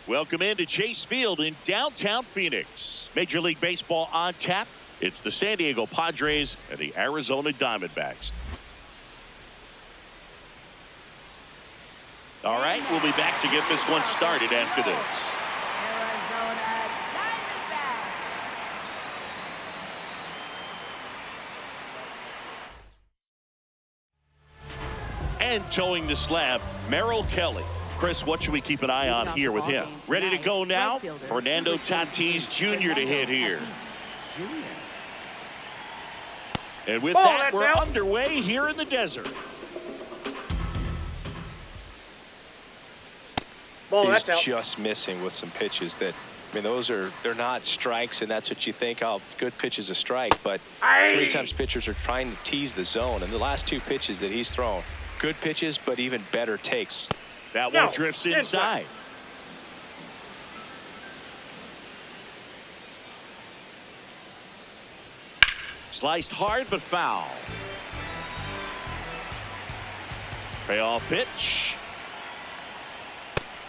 Welcome into Chase Field in downtown Phoenix. Major League Baseball on tap. It's the San Diego Padres and the Arizona Diamondbacks. All right, we'll be back to get this one started after this. And towing the slab, Merrill Kelly. Chris, what should we keep an eye on here with him? Ready to go now? Fernando Tatis Jr. to hit here. And with that, we're underway here in the desert. He's just missing with some pitches that, I mean, they're not strikes, and that's what you think, oh, good pitch is a strike, but many times pitchers are trying to tease the zone, and the last two pitches that he's thrown, good pitches, but even better takes. That one drifts inside. Sliced hard, but foul. Payoff pitch.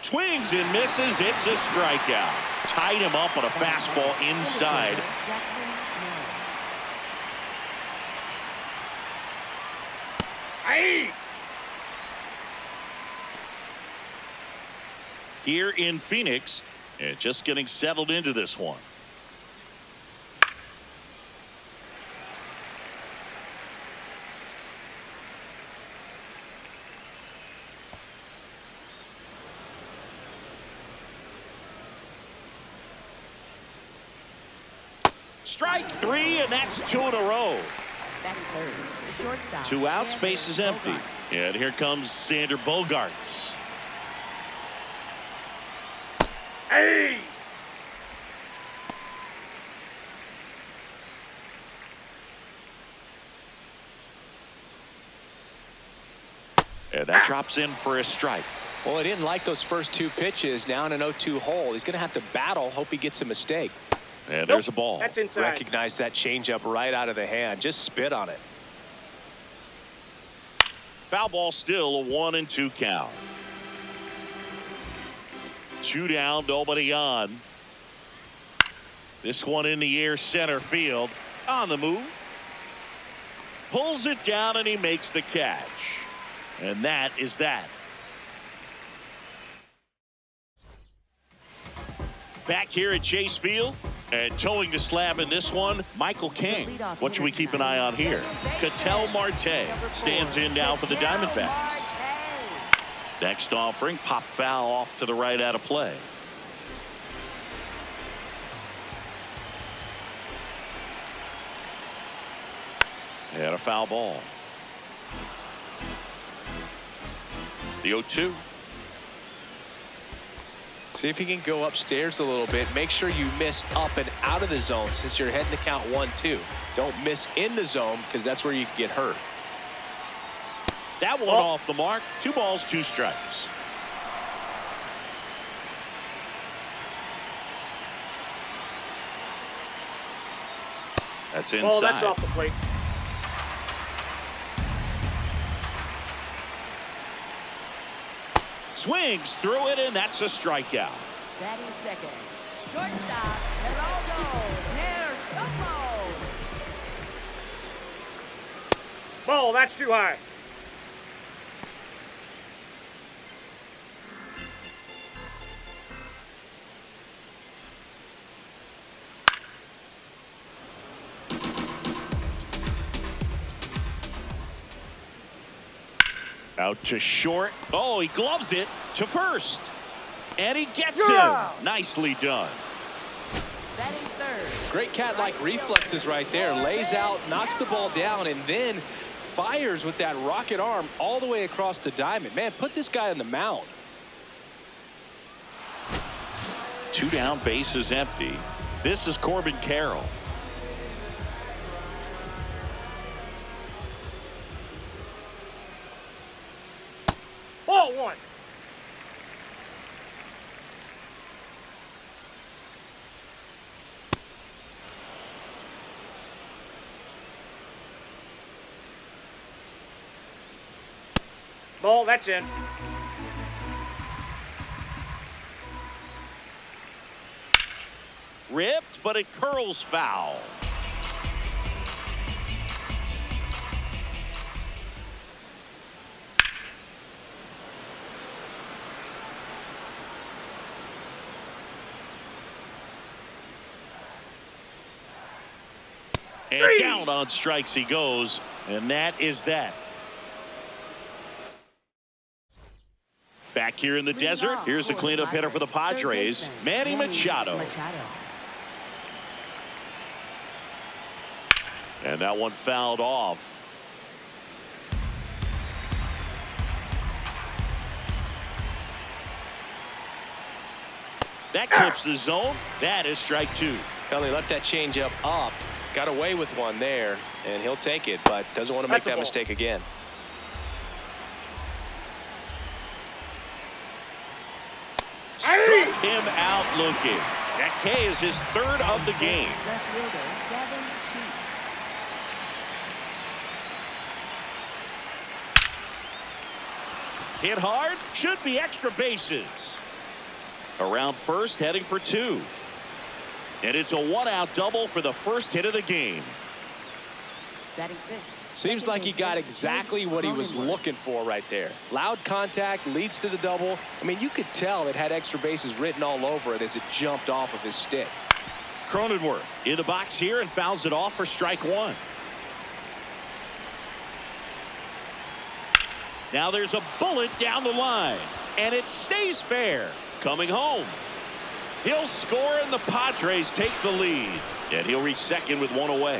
Swings and misses. It's a strikeout. Tied him up on a fastball inside. Here in Phoenix, and just getting settled into this one. Strike three, and that's two in a row. Two outs, base is empty. And here comes Sander Bogarts. And that drops in for a strike. Well, he didn't like those first two pitches. Now in an 0-2 hole, he's going to have to battle. Hope he gets a mistake. And there's a ball. That's inside. Recognize that changeup right out of the hand. Just spit on it. Foul ball, still a 1-2 count. Two down, nobody on. This one in the air, center field. On the move. Pulls it down, and he makes the catch. And that is that. Back here at Chase Field, and towing the slab in this one, Michael King. What should we keep an eye on here? Ketel Marte stands in now for the Diamondbacks. Next offering, pop foul off to the right out of play. And a foul ball. The 0-2. See if you can go upstairs a little bit. Make sure you miss up and out of the zone since you're heading to count 1-2. Don't miss in the zone because that's where you can get hurt. That one off the mark. 2 balls, 2 strikes. That's inside. Oh, that's off the plate. Swings through it, and that's a strikeout. Batting second. Shortstop, Geraldo. There's Gumbo. Ball, that's too high. Out to short. Oh, he gloves it to first. And he gets him. Nicely done. Batting third. Great cat-like reflexes right there. Lays out, knocks the ball down, and then fires with that rocket arm all the way across the diamond. Man, put this guy on the mound. 2 down, base is empty. This is Corbin Carroll. Ball 1. Ball, that's in. ripped, but it curls foul. And down on strikes he goes, and that is that. Back here in the desert, here's the cleanup hitter for the Padres, Manny Machado. And that one fouled off. That clips the zone. That is strike two. Well, he left that changeup up. Got away with one there, and he'll take it, but doesn't want to make that mistake again. Struck him out looking. That K is his third of the game. Hit hard, should be extra bases. Around first, heading for two. And it's a one-out double for the first hit of the game. Seems like he got exactly what he was looking for right there. Loud contact leads to the double. I mean, you could tell it had extra bases written all over it as it jumped off of his stick. Cronenworth in the box here and fouls it off for strike one. Now there's a bullet down the line, and it stays fair. Coming home. He'll score, and the Padres take the lead. And he'll reach second with one away.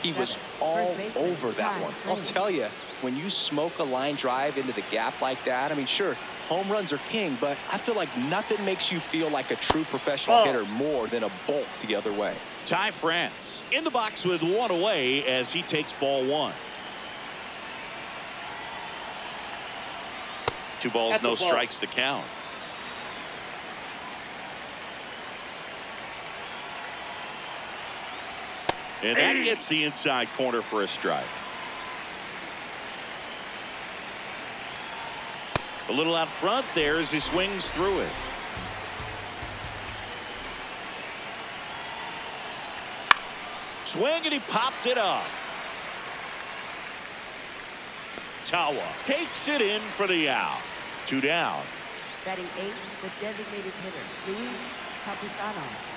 He was all over that one. I'll tell you, when you smoke a line drive into the gap like that, I mean, sure, home runs are king, but I feel like nothing makes you feel like a true professional hitter more than a bolt the other way. Ty France in the box with one away as he takes ball one. 2 balls, no strikes to count. And that gets the inside corner for a strike. A little out front there as he swings through it. Swing, and he popped it up. Tawa takes it in for the out. 2 down. Batting 8, the designated hitter, Luis Campusano.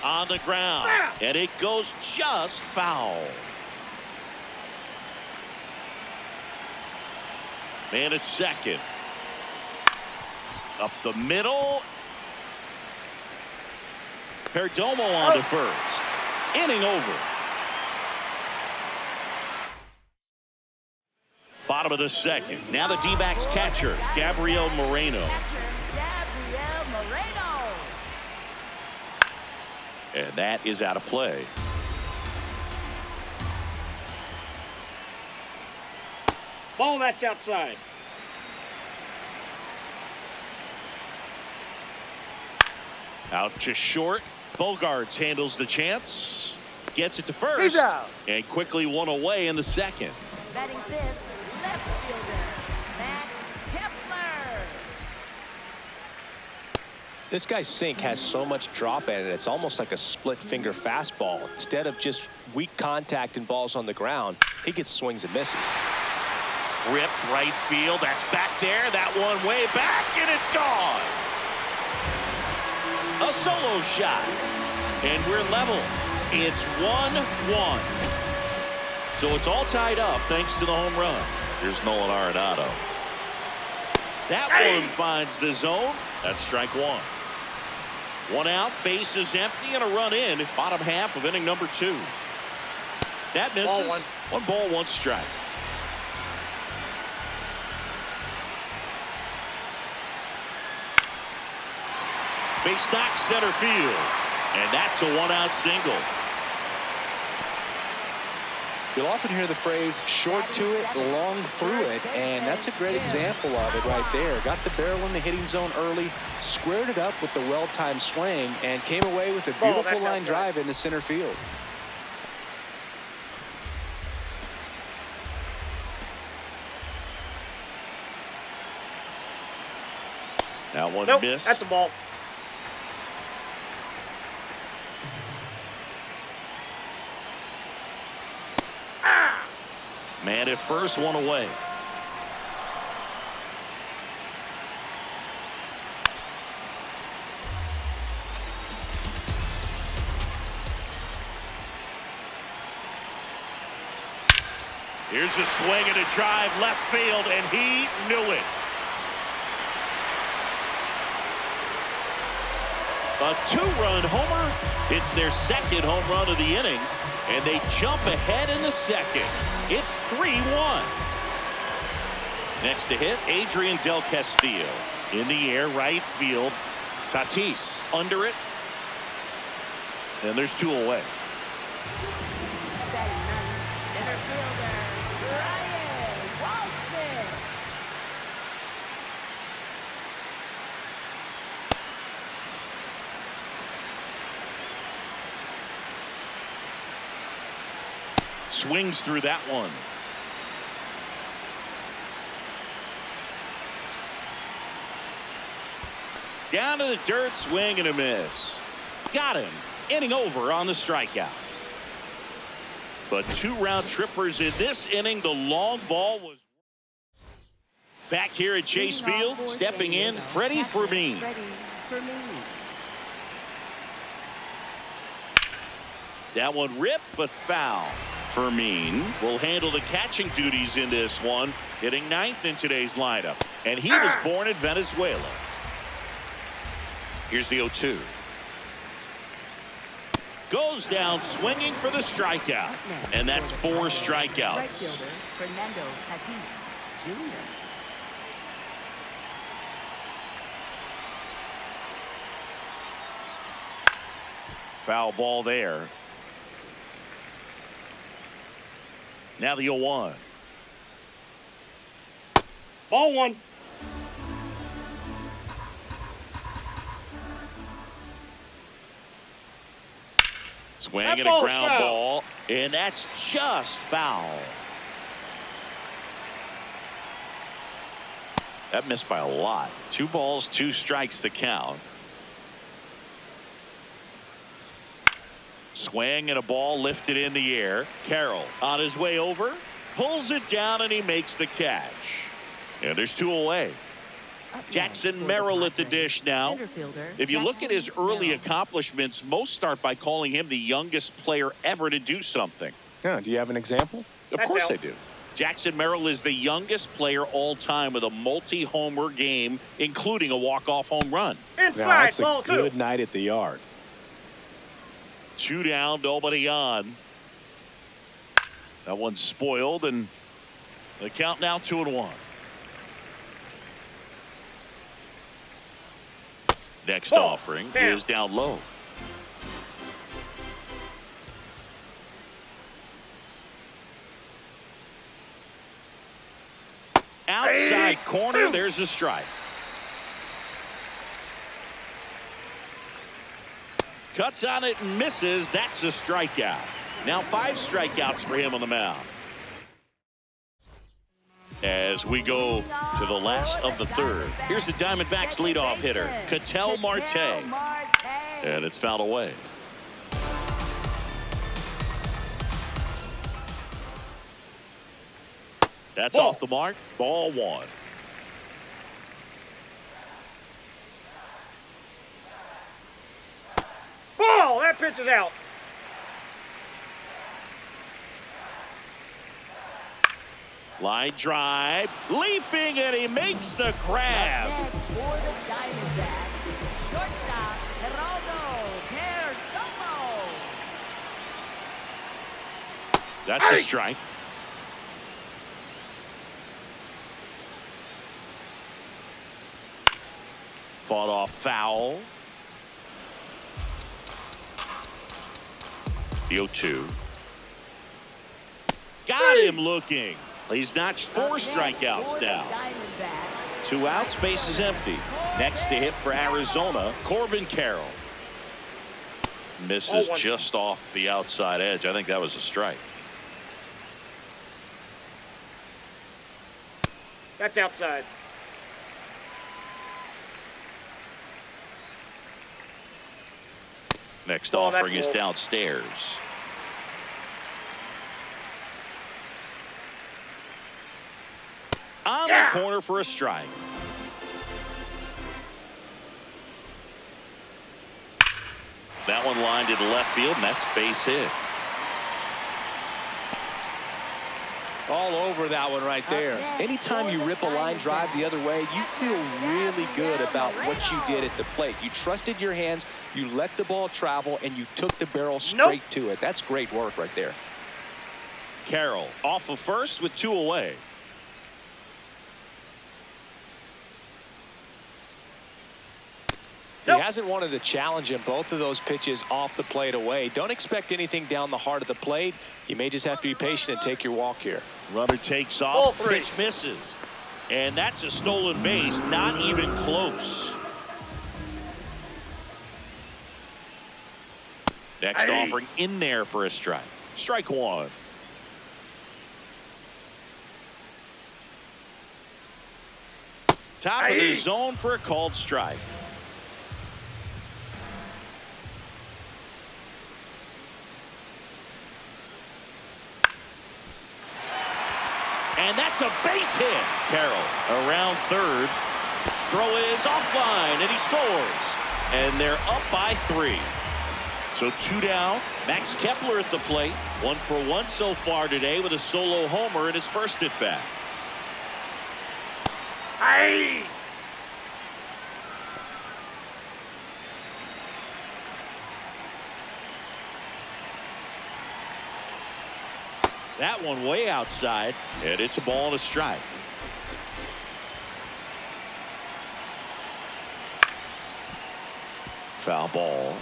On the ground, and it goes just foul. Man at second. Up the middle. Perdomo on to first. Inning over. Bottom of the second. Now the D-backs catcher, Gabriel Moreno. And that is out of play. Ball, that's outside. Out to short. Bogarts handles the chance. Gets it to first. He's out. And quickly one away in the second. Batting fifth, left fielder, Max Kepler. This guy's sink has so much drop in it, it's almost like a split finger fastball. Instead of just weak contact and balls on the ground, he gets swings and misses. Ripped right field. That's back there. That one way back, and it's gone. A solo shot. And we're level. It's 1-1. So it's all tied up thanks to the home run. Here's Nolan Arenado. That one finds the zone. That's strike one. One out, base is empty, and a run in. Bottom half of inning number 2. That misses. One ball, one strike. Base knock center field. And that's a one-out single. You'll often hear the phrase, short to it, long through it, and that's a great example of it right there. Got the barrel in the hitting zone early, squared it up with the well-timed swing, and came away with a beautiful line drive into center field. That one Nope, missed. that's a ball. Man at first, one away. Here's a swing and a drive left field, and he knew it. A two-run homer. It's their second home run of the inning, and they jump ahead in the second. It's 3-1. Next to hit, Adrian Del Castillo. In the air, right field. Tatis under it. And there's two away. Swings through that one. Down to the dirt, swing and a miss. Got him. Inning over on the strikeout. But two round trippers in this inning. The long ball was back here at Chase Field. Stepping in, Freddie Fermin. That one ripped, but foul. Fermin will handle the catching duties in this one, hitting ninth in today's lineup. And he was born in Venezuela. Here's the 0-2. Goes down swinging for the strikeout. And that's 4 strikeouts. Foul ball there. Now the 0-1. Ball one. Swing and a ground ball, and that's just foul. That missed by a lot. 2 balls, 2 strikes to count. Swing and a ball lifted in the air. Carroll on his way over, pulls it down, and he makes the catch. And there's 2 away. Jackson Merrill at the dish now. If you look at his early accomplishments, most start by calling him the youngest player ever to do something. Yeah, do you have an example? Of course I do. Jackson Merrill is the youngest player all time with a multi-homer game, including a walk-off home run. Inside, that's ball a 2. good night at the yard. 2 down, nobody on. That one's spoiled, and the count now 2-1. Next offering is down low. Outside corner, there's a strike. Cuts on it and misses. That's a strikeout. Now 5 strikeouts for him on the mound. As we go to the last of the third, here's the Diamondbacks leadoff hitter, Ketel Marte. And it's fouled away. That's off the mark. Ball 1. Ball! That pitch is out. Line drive, leaping, and he makes the grab. That's a strike. Fought off foul. The 0-2. Got him looking. He's notched 4 strikeouts now. 2 outs, base is empty. Next to hit for Arizona, Corbin Carroll. Misses just off the outside edge. I think that was a strike. That's outside. Next Oh, offering that's is low. downstairs. On the corner for a strike. That one lined into left field, and that's base hit. All over that one right there. Anytime you rip a line drive the other way, you feel really good about what you did at the plate. You trusted your hands, you let the ball travel, and you took the barrel straight to it. That's great work right there. Carroll off of first with 2 away. He hasn't wanted to challenge him. Both of those pitches off the plate away. Don't expect anything down the heart of the plate. You may just have to be patient and take your walk here. Runner takes off. Pitch misses. And that's a stolen base. Not even close. Next offering in there for a strike. Strike one. Top of the zone for a called strike. And that's a base hit. Carroll around third. Throw is offline, and he scores. And they're up by 3. So 2 down. Max Kepler at the plate. 1 for 1 so far today with a solo homer in his first at bat. That one way outside, and it's a ball and a strike. Foul ball.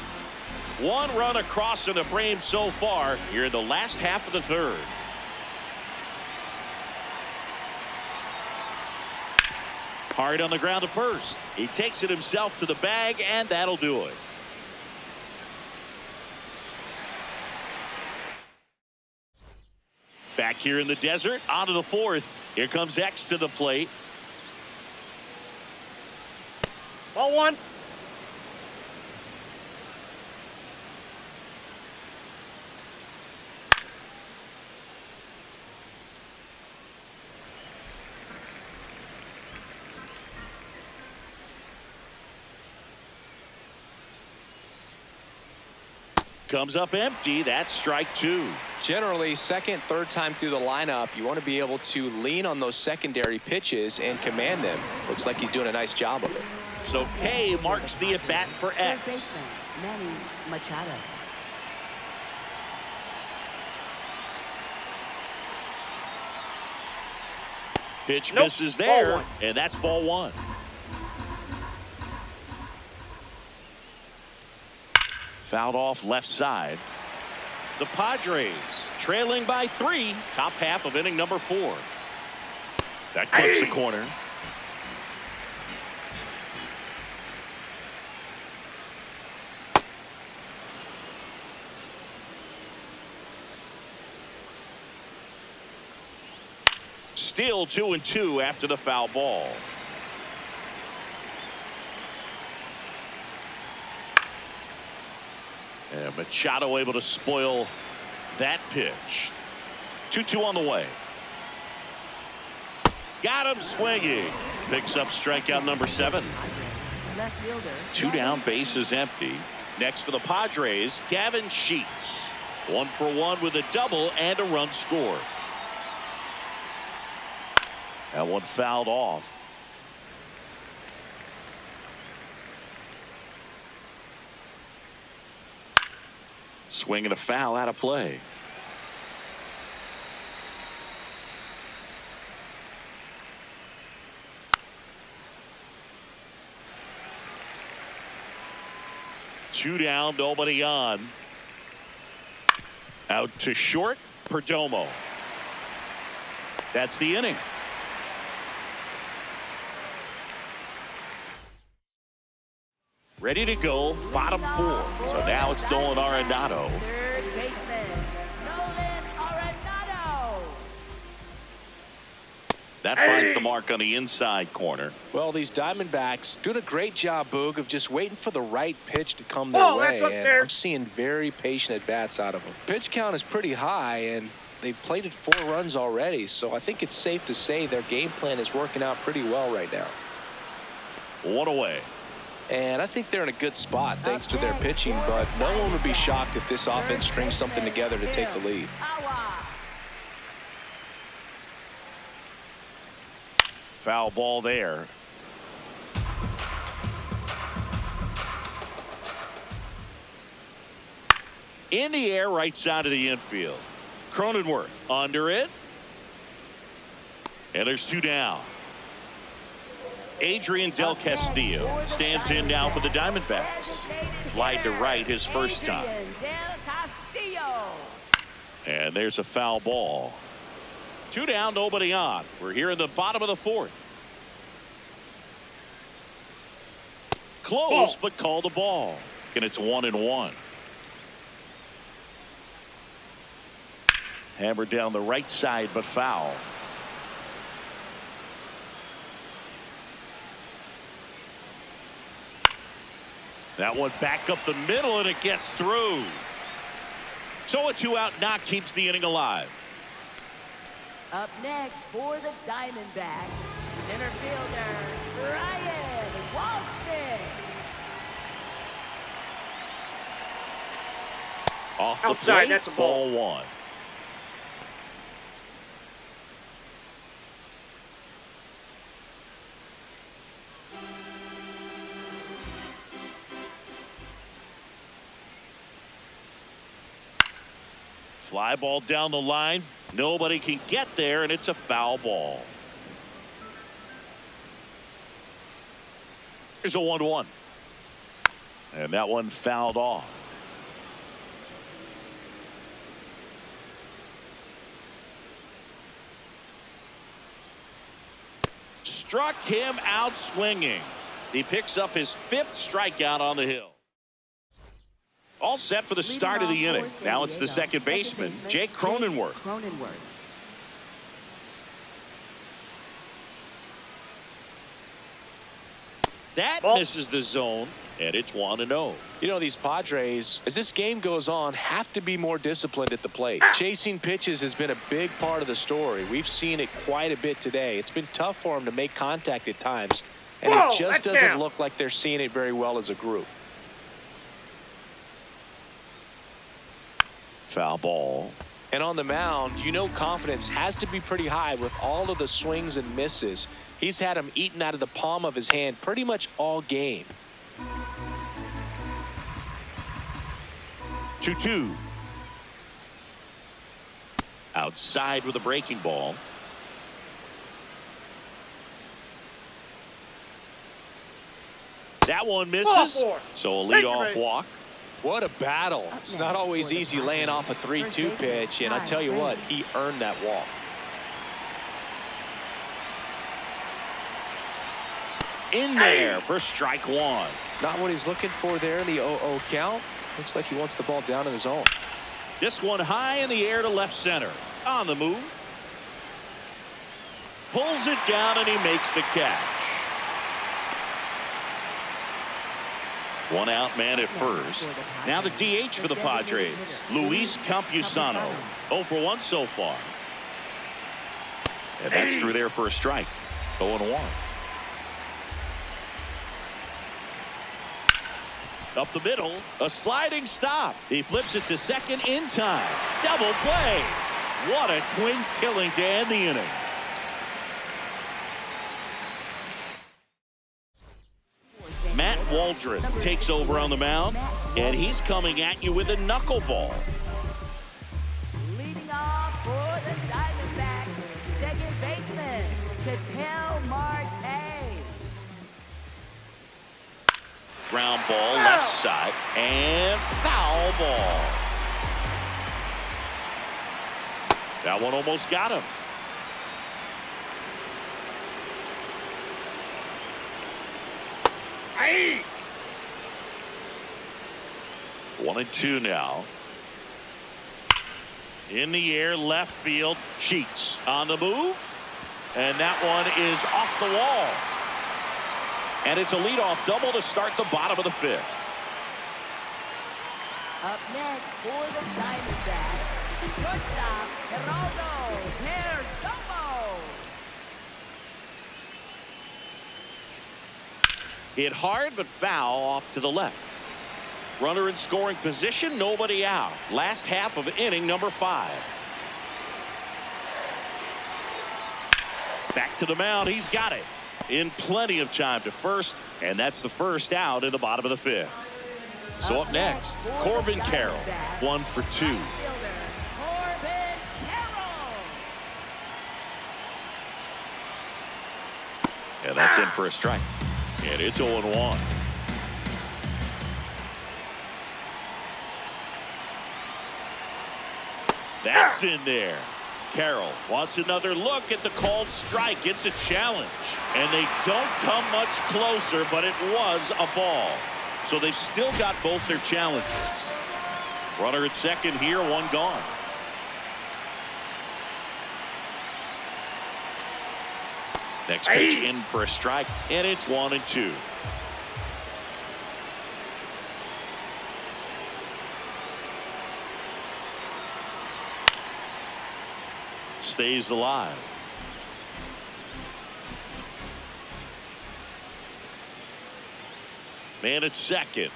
1 run across in the frame so far here in the last half of the third. Hard on the ground to first. He takes it himself to the bag, and that'll do it. Back here in the desert, onto the 4th. Here comes X to the plate. Ball 1. Comes up empty. That's strike 2. Generally, second, third time through the lineup, you want to be able to lean on those secondary pitches and command them. Looks like he's doing a nice job of it. So K marks the at bat for X. Manny Machado. Pitch misses there, and that's ball 1. Fouled off left side. The Padres trailing by 3. Top half of inning number 4. That clips the corner. Still 2-2 after the foul ball. And Machado able to spoil that pitch. 2-2 on the way. Got him swinging. Picks up strikeout number 7. Left fielder. 2 down, base is empty. Next for the Padres, Gavin Sheets. 1 for 1 with a double and a run scored. That one fouled off. Swing and a foul out of play. Two down, nobody on. Out to short, Perdomo. That's the inning. Ready to go, bottom 4. So now it's Nolan Arenado. Third baseman, Nolan Arenado. That finds the mark on the inside corner. Well, these Diamondbacks doing a great job, Boog, of just waiting for the right pitch to come their way. And I'm seeing very patient at-bats out of them. Pitch count is pretty high, and they've plated 4 runs already. So I think it's safe to say their game plan is working out pretty well right now. 1 away. And I think they're in a good spot thanks to their pitching, but no one would be shocked if this offense strings something together to take the lead. Foul ball there. In the air, right side of the infield. Cronenworth under it. And there's 2 down. Adrian Del Castillo stands in now for the Diamondbacks. Slide to right his first time. And there's a foul ball. 2 down, nobody on. We're here in the bottom of the 4th. Close, but called the ball. And it's 1-1. Hammered down the right side, but foul. That one back up the middle, and it gets through. So a 2-out knock keeps the inning alive. Up next for the Diamondbacks, center fielder Ryan Walston. Off the Outside, plate, that's a ball. Ball 1. Fly ball down the line. Nobody can get there, and it's a foul ball. Here's a 1-1. And that one fouled off. Struck him out swinging. He picks up his 5th strikeout on the hill. All set for the start of the inning. Now it's the second baseman, Jake Cronenworth. That misses the zone, and it's 1-0. You know, these Padres, as this game goes on, have to be more disciplined at the plate. Chasing pitches has been a big part of the story. We've seen it quite a bit today. It's been tough for them to make contact at times, and it just doesn't look like they're seeing it very well as a group. Foul ball. And on the mound, you know confidence has to be pretty high with all of the swings and misses. He's had them eaten out of the palm of his hand pretty much all game. 2-2. Outside with a breaking ball. That one misses. So a leadoff walk. What a battle. It's not always easy laying off a 3-2 pitch, and I tell you what, he earned that walk. In there for strike 1. Not what he's looking for there in the 0-0 count. Looks like he wants the ball down in the zone. This one high in the air to left center. On the move. Pulls it down, and he makes the catch. 1 out man at first. Now the DH for the Padres, Luis Campusano. 0 for 1 so far. And that's through there for a strike. 0-1. Up the middle, a sliding stop. He flips it to second in time. Double play. What a twin killing to end the inning. Matt Waldron takes over on the mound, and he's coming at you with a knuckleball. Leading off for the Diamondbacks, second baseman, Ketel Marte. Ground ball left side, and foul ball. That one almost got him. Hey! 1-2 now. In the air, left field. Sheets on the move. And that one is off the wall. And it's a leadoff double to start the bottom of the fifth. Up next for the Diamondbacks, shortstop Geraldo Perdomo. Hit hard but foul off to the left. Runner in scoring position, nobody out. Last half of inning number 5. Back to the mound, he's got it. In plenty of time to first, and that's the first out in the bottom of the fifth. So up next, Corbin Carroll, 1 for 2. Corbin Carroll. And that's in for a strike. And it's 0-1. That's in there. Carroll wants another look at the called strike. It's a challenge. And they don't come much closer, but it was a ball. So they've still got both their challenges. Runner at second here, 1 gone. Next pitch in for a strike, and it's 1-2. Stays alive. Man at second.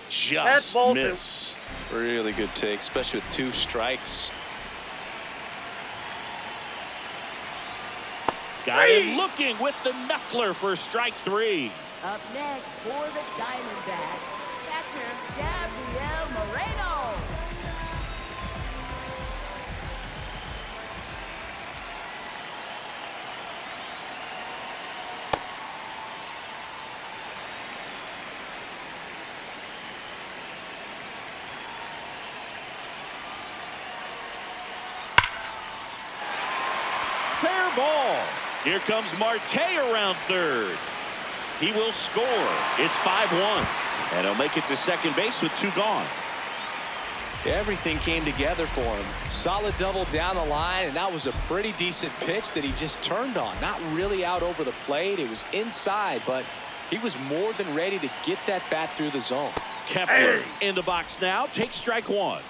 Just missed. Really good take, especially with 2 strikes. Got him looking with the knuckler for strike 3. Up next for the Diamondbacks, catcher Gabriel Moreno. Fair ball. Here comes Marte around third. He will score. It's 5-1. And he'll make it to second base with 2 gone. Everything came together for him. Solid double down the line, and that was a pretty decent pitch that he just turned on. Not really out over the plate. It was inside, but he was more than ready to get that bat through the zone. Kepler in the box now. Takes strike 1.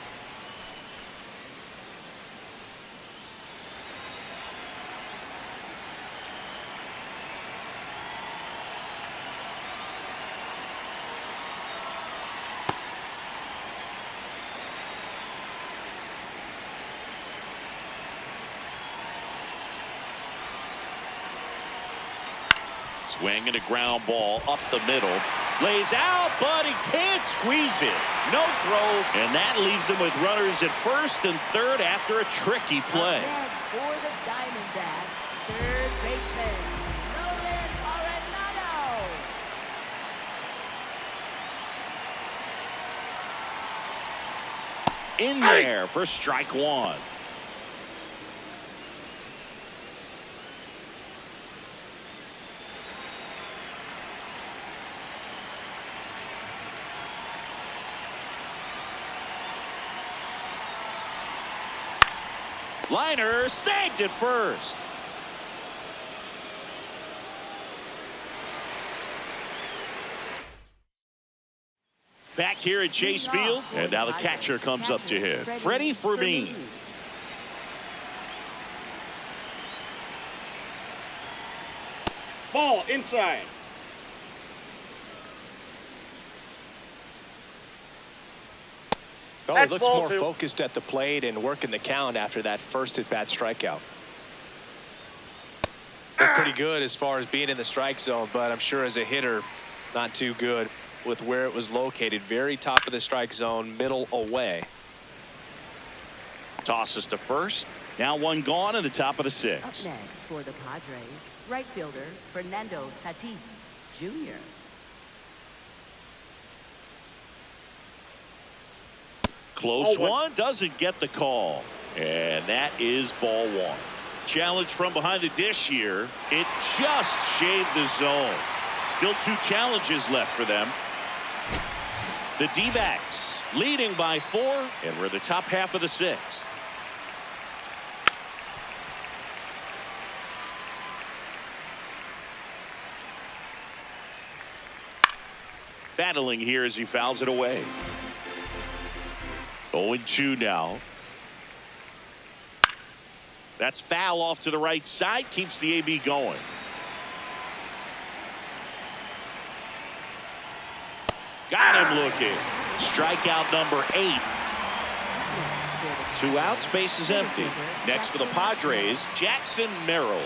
Swing and a ground ball up the middle. Lays out, but he can't squeeze it. No throw, and that leaves him with runners at first and third after a tricky play. Up next for the Diamondbacks, third baseman Nolan Arenado. In there for strike 1. Liner snagged at first. Back here at Chase Field, and now the catcher comes up to hit. Freddie Fermin. Ball inside. Oh, he looks more focused at the plate and working the count after that first at-bat strikeout. Looked pretty good as far as being in the strike zone, but I'm sure as a hitter, not too good with where it was located. Very top of the strike zone, middle away. Tosses to first. Now 1 gone in the top of the 6th. Up next for the Padres, right fielder Fernando Tatis Jr. Close one, doesn't get the call. And that is ball 1. Challenge from behind the dish here. It just shaved the zone. Still 2 challenges left for them. The D-backs leading by 4, and we're the top half of the 6th. battling here as he fouls it away. 0-2 now. That's foul off to the right side. Keeps the AB going. Got him looking. Strikeout number 8. 2 outs, base is empty. Next for the Padres, Jackson Merrill,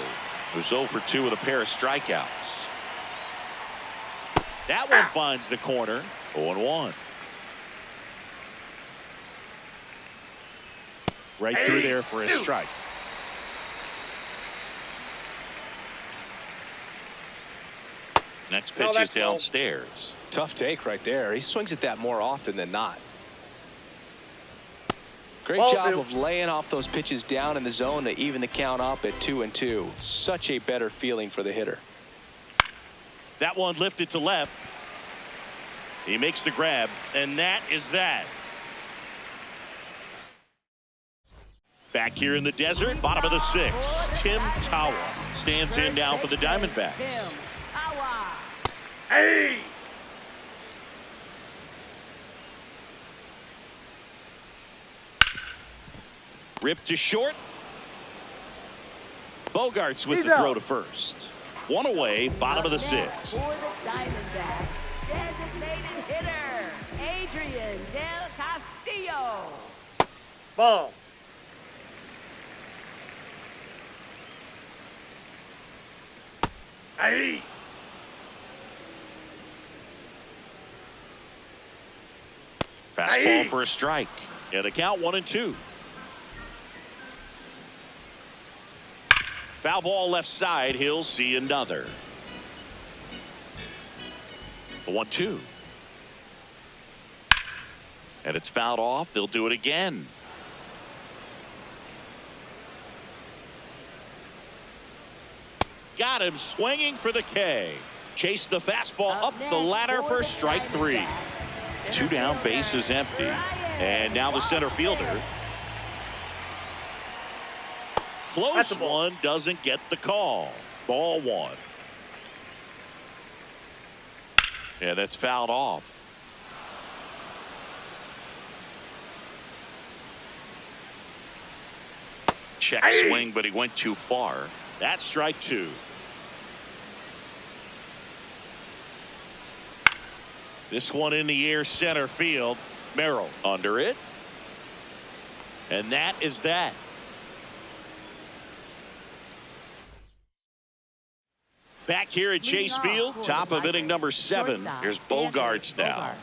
who's 0 for 2 with a pair of strikeouts. That one finds the corner. 0-1. Right through there for a strike. Next pitch is downstairs. Tough take right there. He swings at that more often than not. Great job of laying off those pitches down in the zone to even the count up at 2-2. Such a better feeling for the hitter. That one lifted to left. He makes the grab, and that is that. Back here in the desert, bottom of the 6th, Tim Tawa stands in now for the Diamondbacks. Hey! Ripped to short. Bogarts with the throw to first. 1 away, bottom of the 6th. For the Diamondbacks, designated hitter, Adrian Del Castillo. Ball. Hey! Fastball for a strike. Yeah, the count 1-2. Foul ball left side. He'll see another. 1-2. And it's fouled off. They'll do it again. Got him swinging for the K. Chase the fastball up the ladder for strike 3. 2 down, base is empty. And now the center fielder. Close one, doesn't get the call. Ball 1. Yeah, that's fouled off. Check swing, but he went too far. That's strike 2. This one in the air, center field. Merrill under it. And that is that. Back here at Chase Field, top of inning number 7. Here's Bogarts now.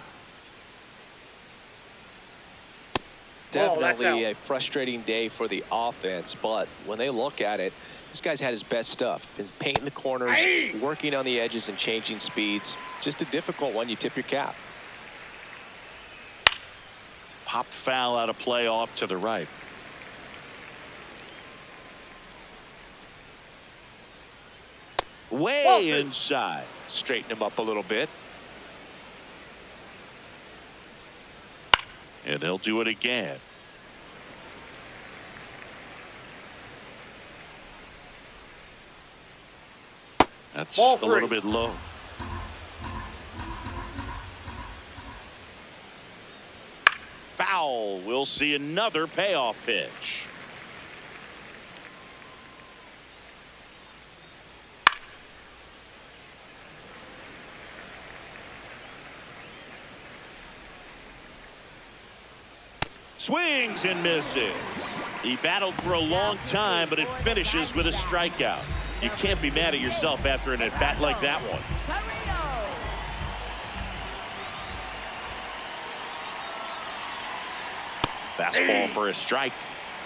Definitely a frustrating day for the offense, but when they look at it, this guy's had his best stuff. Been painting the corners, working on the edges and changing speeds. Just a difficult one. You tip your cap. Pop foul out of play off to the right. Way inside. Straighten him up a little bit. And they'll do it again. That's a little bit low. Foul. We'll see another payoff pitch. Swings and misses. He battled for a long time, but it finishes with a strikeout. You can't be mad at yourself after an at-bat like that one. Fastball for a strike.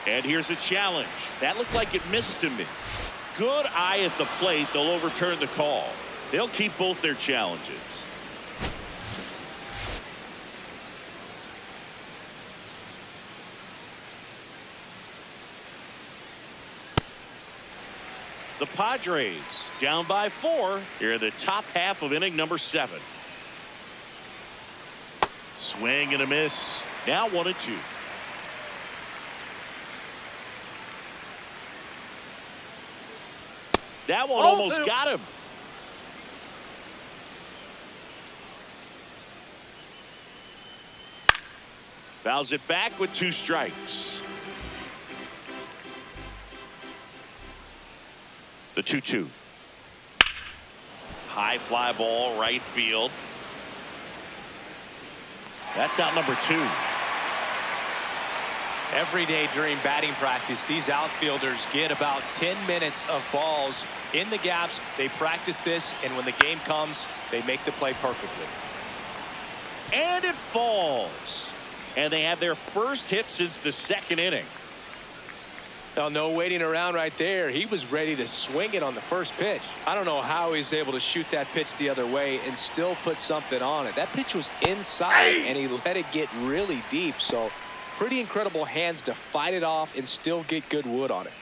And here's a challenge. That looked like it missed to me. Good eye at the plate. They'll overturn the call. They'll keep both their challenges. The Padres down by 4 here in the top half of inning number 7. Swing and a miss. Now 1-2. That one almost got him. Fouls it back with 2 strikes. The 2-2. High fly ball, right field. That's out number 2. Every day during batting practice, these outfielders get about 10 minutes of balls in the gaps. They practice this, and when the game comes, they make the play perfectly. And it falls. And they have their first hit since the 2nd inning. Now, no waiting around right there. He was ready to swing it on the first pitch. I don't know how he's able to shoot that pitch the other way and still put something on it. That pitch was inside, and he let it get really deep. So pretty incredible hands to fight it off and still get good wood on it.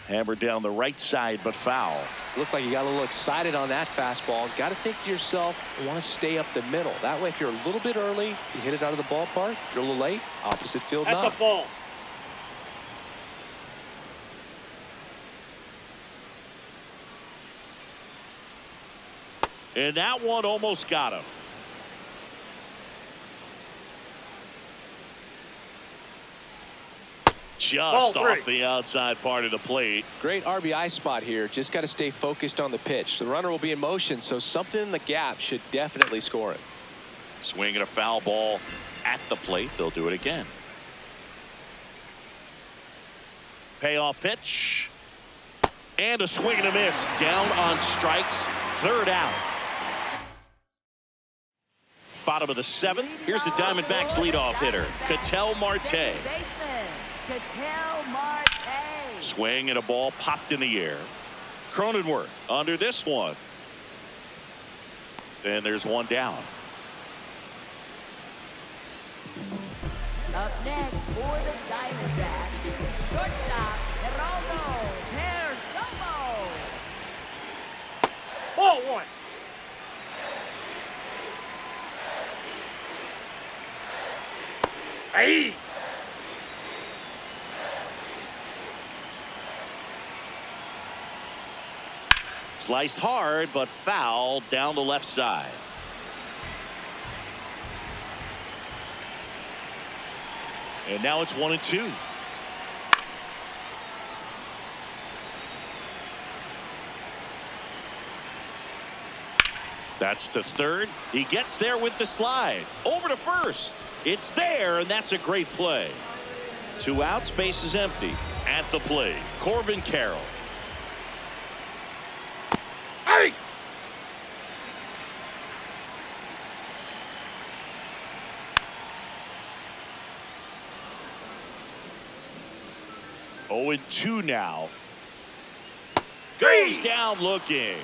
Hammered down the right side, but foul. Looked like you got a little excited on that fastball. Got to think to yourself, you want to stay up the middle. That way, if you're a little bit early, you hit it out of the ballpark. If you're a little late, opposite field knock. That's a ball. And that one almost got him. Just off the outside part of the plate. Great RBI spot here. Just got to stay focused on the pitch. The runner will be in motion, so something in the gap should definitely score it. Swinging a foul ball at the plate. They'll do it again. Payoff pitch. And a swing and a miss. Down on strikes. 3rd out. Bottom of the 7th. Here's the Diamondbacks leadoff hitter, Ketel Marte. Swing and a ball popped in the air. Cronenworth under this one. And there's one down. Up next for the Diamondbacks, shortstop Geraldo Perdomo. Ball 1. Hey. Sliced hard, but foul down the left side. And now it's 1-2. That's to 3rd. He gets there with the slide. Over to 1st. It's there, and that's a great play. 2 outs, base is empty. At the plate, Corbin Carroll. Hey. Oh, 2 now. Goes down looking.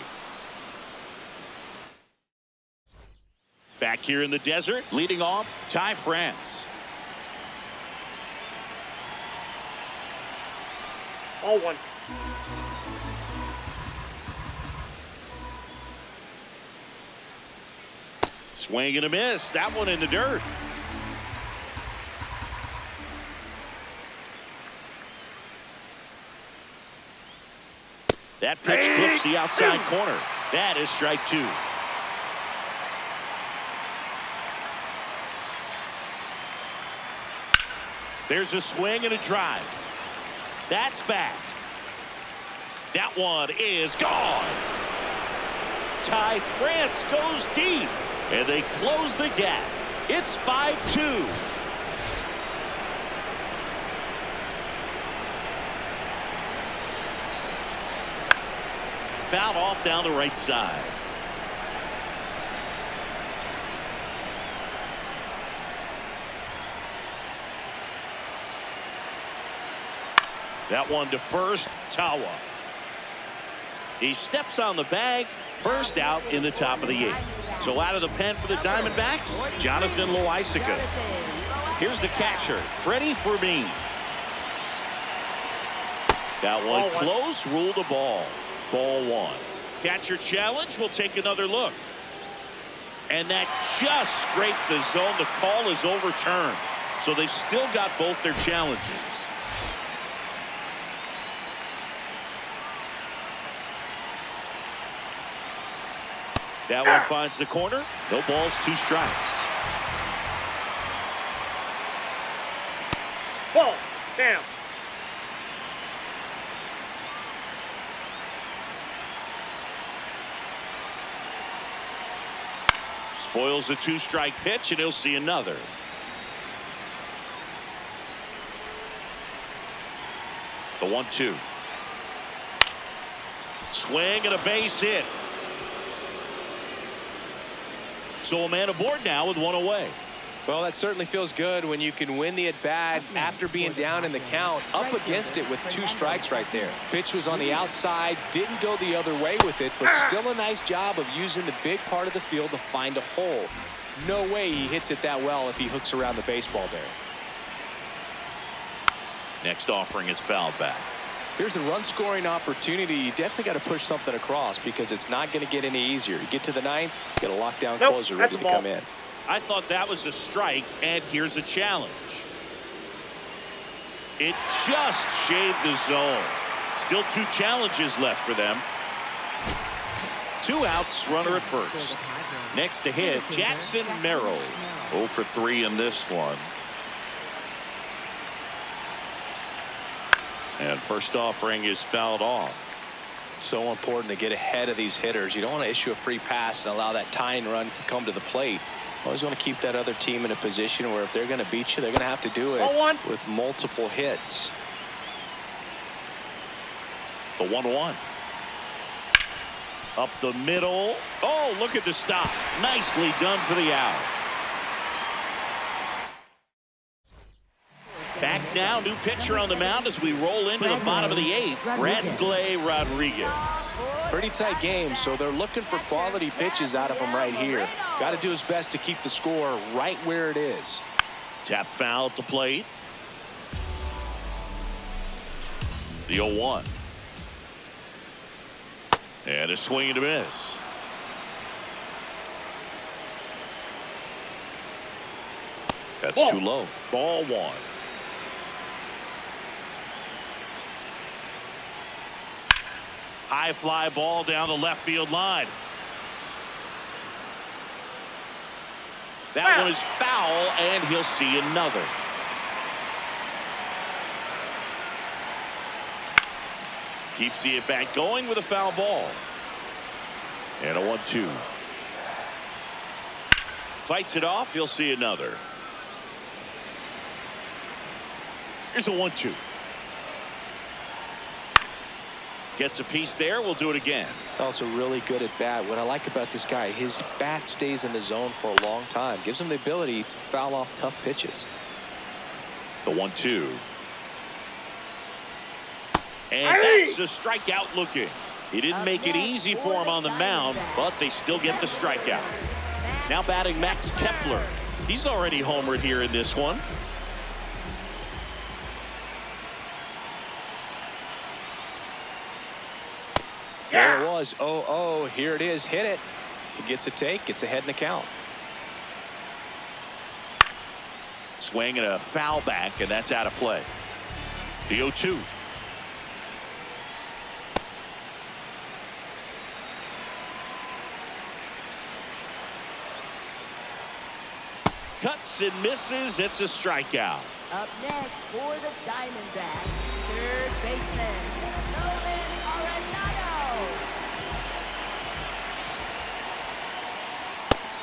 Back here in the desert, leading off, Ty France. Ball 1. Swing and a miss. That one in the dirt. That pitch clips the outside corner. That is strike 2. There's a swing and a drive. That's back. That one is gone. Ty France goes deep, and they close the gap. It's 5-2. Fouled off down the right side. That one to 1st, Tawa. He steps on the bag. 1st out in the top of the 8th. So out of the pen for the Diamondbacks, Jonathan Loaisiga. Here's the catcher, Freddie Fermin. That one close, ruled a ball. Ball 1. Catcher challenge. We'll take another look. And that just scraped the zone. The call is overturned. So they've still got both their challenges. That one finds the corner. No balls, 2 strikes. Ball. Damn. Spoils the 2-strike pitch, and he'll see another. The 1-2. Swing and a base hit. So a man aboard now with 1 away. Well, that certainly feels good when you can win the at-bat after being down in the count, up against it with 2 strikes right there. Pitch was on the outside, didn't go the other way with it, but still a nice job of using the big part of the field to find a hole. No way he hits it that well if he hooks around the baseball there. Next offering is fouled back. Here's a run-scoring opportunity. You definitely got to push something across because it's not going to get any easier. You get to the 9th, get a lockdown closer ready to come in. I thought that was a strike, and here's a challenge. It just shaved the zone. Still 2 challenges left for them. 2 outs, runner at first. Next to hit, Jackson Merrill. 0 for 3 in this one. And first offering is fouled off. So important to get ahead of these hitters. You don't want to issue a free pass and allow that tying run to come to the plate. Always want to keep that other team in a position where if they're going to beat you, they're going to have to do it with multiple hits. The 1-1. Up the middle. Oh, look at the stop. Nicely done for the out. Back now, new pitcher on the mound as we roll into the bottom of the 8th. Bradley Rodriguez. Pretty tight game, so they're looking for quality pitches out of him right here. Got to do his best to keep the score right where it is. Tap foul at the plate. The 0-1. And a swing and a miss. That's too low. Ball 1. High fly ball down the left field line. That one is foul, and he'll see another. Keeps the at-bat going with a foul ball. And a 1-2. Fights it off. He'll see another. Here's a 1-2. Gets a piece there. We'll do it again. Also really good at bat. What I like about this guy, his bat stays in the zone for a long time. Gives him the ability to foul off tough pitches. The 1-2. And that's a strikeout looking. He didn't make it easy for him on the mound, but they still get the strikeout. Now batting Max Kepler. He's already homered here in this one. There it was. 0-0. Here it is. Hit it. He gets a take. Gets ahead in the count. Swing and a foul back, and that's out of play. The 0-2. Cuts and misses. It's a strikeout. Up next for the Diamondbacks, third baseman, Nolan Arenado.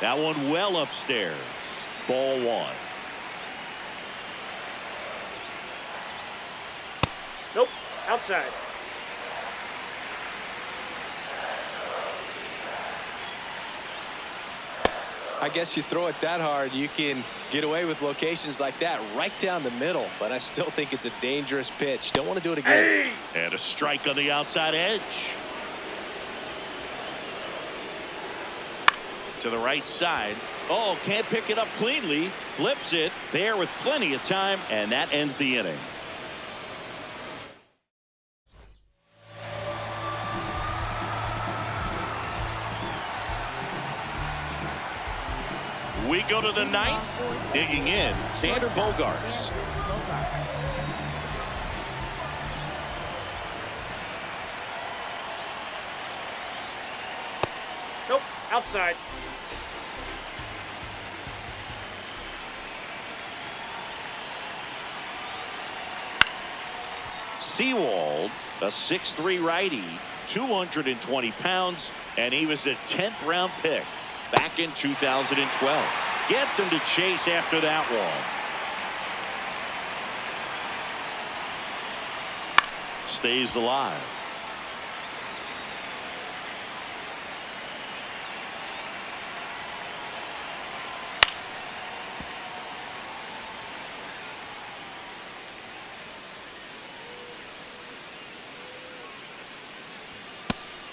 That one well upstairs. Ball 1. Nope. Outside. I guess you throw it that hard, you can get away with locations like that right down the middle. But I still think it's a dangerous pitch. Don't want to do it again. And a strike on the outside edge. To the right side. Oh, can't pick it up cleanly. Flips it there with plenty of time, and that ends the inning. We go to the 9th. Digging in, Xander Bogaerts. Nope, outside. Seawald, a 6'3" righty, 220 pounds, and he was a 10th round pick back in 2012. Gets him to chase after that one. Stays alive.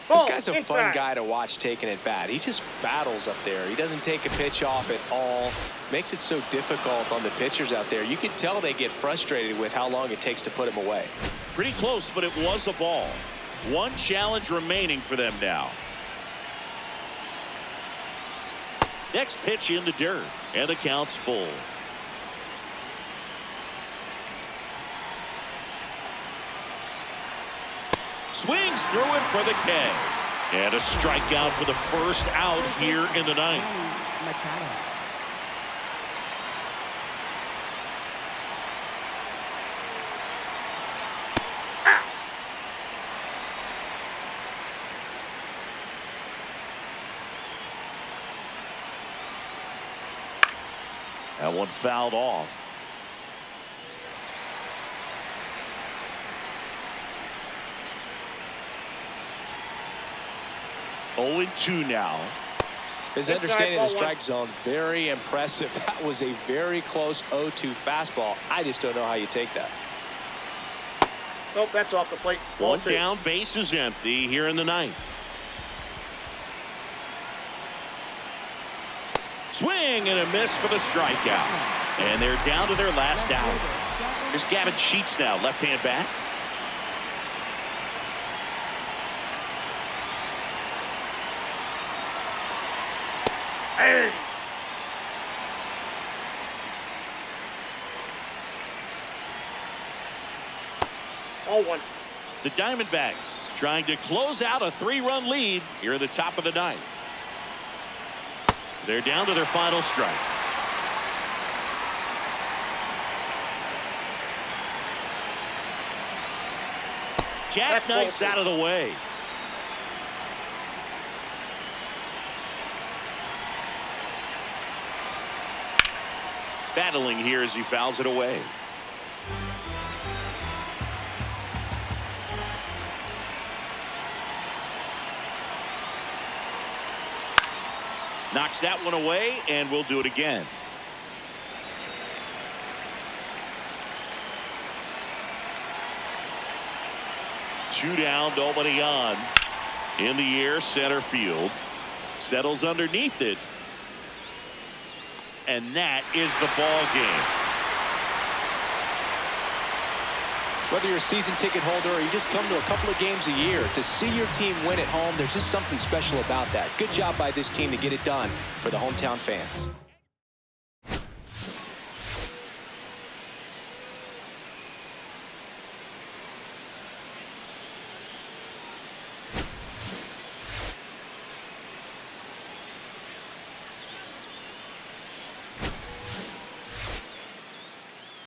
This Ball, guy's a fun inside. guy to watch taking at bat. He just battles up there. He doesn't take a pitch off at all. Makes it so difficult on the pitchers out there. You can tell they get frustrated with how long it takes to put him away. Pretty close, but it was a ball. One challenge remaining for them now. Next pitch in the dirt, and the count's full. Swings through it for the K. And a strikeout for the first out here in the ninth. That one fouled off. Oh, 0-2 now. His understanding of the strike zone, very impressive. That was a very close 0-2 fastball. I just don't know how you take that. Nope, that's off the plate. One down, base is empty here in the ninth. Swing and a miss for the strikeout. And they're down to their last out. Here's Gavin Sheets now, left-hand bat. Hey. All one. The Diamondbacks trying to close out a 3-run lead here at the top of the ninth. They're down to their final strike. Jackknifes out of the way. Battling here as he fouls it away. Knocks that one away, and we'll do it again. Two down, nobody on. In the air, center field. Settles underneath it. And that is the ball game. Whether you're a season ticket holder or you just come to a couple of games a year, to see your team win at home, there's just something special about that. Good job by this team to get it done for the hometown fans.